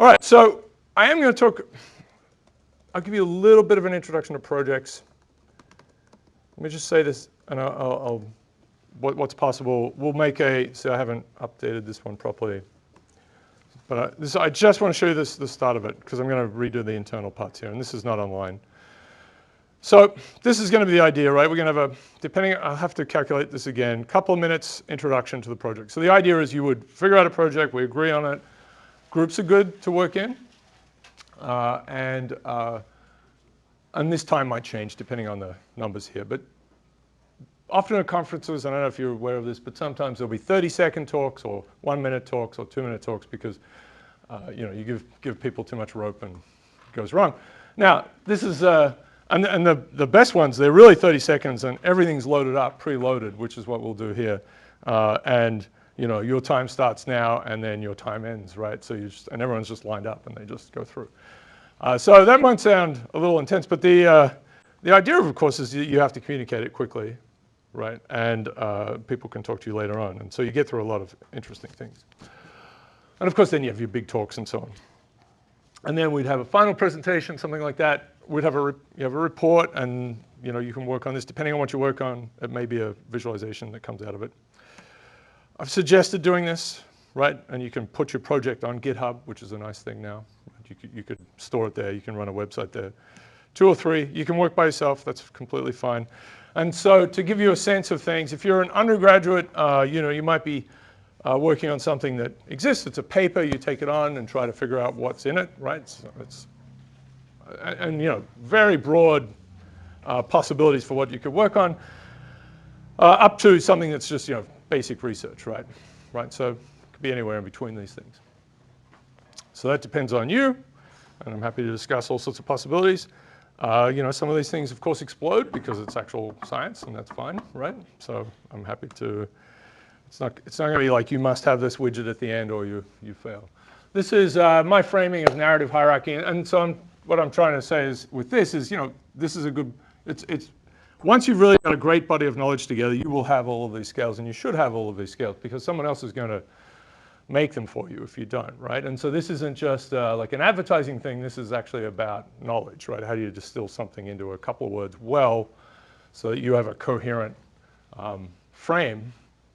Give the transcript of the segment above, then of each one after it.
All right, so I am going to talk, I'll give you a little bit of an introduction to projects. Let me just say this, and what's possible. We'll make so I haven't updated this one properly. But I just want to show you the start of it, because I'm going to redo the internal parts here, and this is not online. So this is going to be the idea, right? We're going to have I'll have to calculate this again, couple of minutes introduction to the project. So the idea is you would figure out a project, we agree on it. Groups are good to work in, and this time might change depending on the numbers here. But often at conferences, I don't know if you're aware of this, but sometimes there'll be 30-second talks or 1-minute talks or 2-minute talks because you give people too much rope and it goes wrong. Now, this is, and the best ones, they're really 30 seconds and everything's loaded up, preloaded, which is what we'll do here. And your time starts now and then your time ends, right? So and everyone's just lined up and they just go through. So that might sound a little intense, but the idea, of course, is you have to communicate it quickly, right? And people can talk to you later on. And so you get through a lot of interesting things. And of course, then you have your big talks and so on. And then we'd have a final presentation, something like that. We'd have you have a report, and you can work on this. Depending on what you work on, it may be a visualization that comes out of it. I've suggested doing this, right? And you can put your project on GitHub, which is a nice thing now. You could store it there. You can run a website there. 2 or 3. You can work by yourself. That's completely fine. And so to give you a sense of things, if you're an undergraduate, you might be working on something that exists. It's a paper. You take it on and try to figure out what's in it, right? So very broad possibilities for what you could work on, up to something that's just basic research, right? So it could be anywhere in between these things. So that depends on you, and I'm happy to discuss all sorts of possibilities. Some of these things, of course, explode because it's actual science, and that's fine, right? So I'm happy to. It's not going to be like you must have this widget at the end or you fail. This is my framing of narrative hierarchy, and so what I'm trying to say is with this is this is a good. It's once you've really got a great body of knowledge together, you will have all of these scales, and you should have all of these scales because someone else is going to make them for you if you don't, right? And so this isn't just like an advertising thing. This is actually about knowledge, right? How do you distill something into a couple of words well so that you have a coherent frame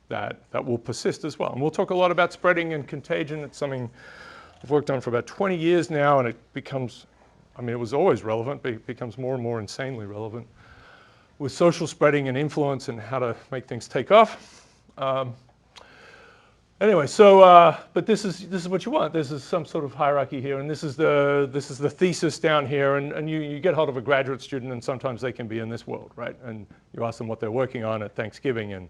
that will persist as well. And we'll talk a lot about spreading and contagion. It's something I've worked on for about 20 years now, and it becomes, it was always relevant, but it becomes more and more insanely relevant with social spreading and influence and how to make things take off. Anyway, so but this is what you want. This is some sort of hierarchy here, and this is the thesis down here. And you get hold of a graduate student, and sometimes they can be in this world, right? And you ask them what they're working on at Thanksgiving, and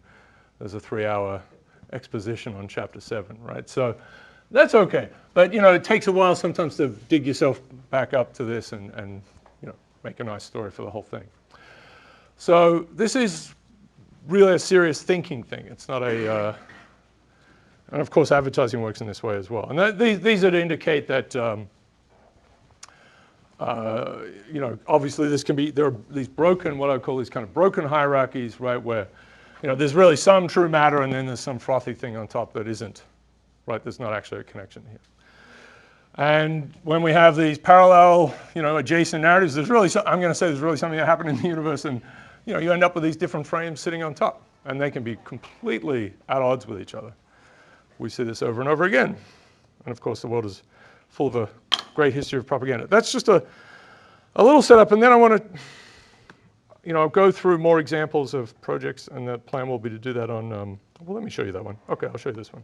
there's a 3-hour exposition on chapter 7, right? So that's okay, but it takes a while sometimes to dig yourself back up to this and make a nice story for the whole thing. So this is really a serious thinking thing. It's not a, and of course advertising works in this way as well. And these are to indicate that, obviously there are these broken, what I call these kind of broken hierarchies, right, where there's really some true matter and then there's some frothy thing on top that isn't, right? There's not actually a connection here. And when we have these parallel, adjacent narratives, I'm going to say there's really something that happened in the universe, and you end up with these different frames sitting on top, and they can be completely at odds with each other. We see this over and over again. And of course, the world is full of a great history of propaganda. That's just a little setup, and then I want to go through more examples of projects, and the plan will be to do that on, well, let me show you that one. Okay, I'll show you this one.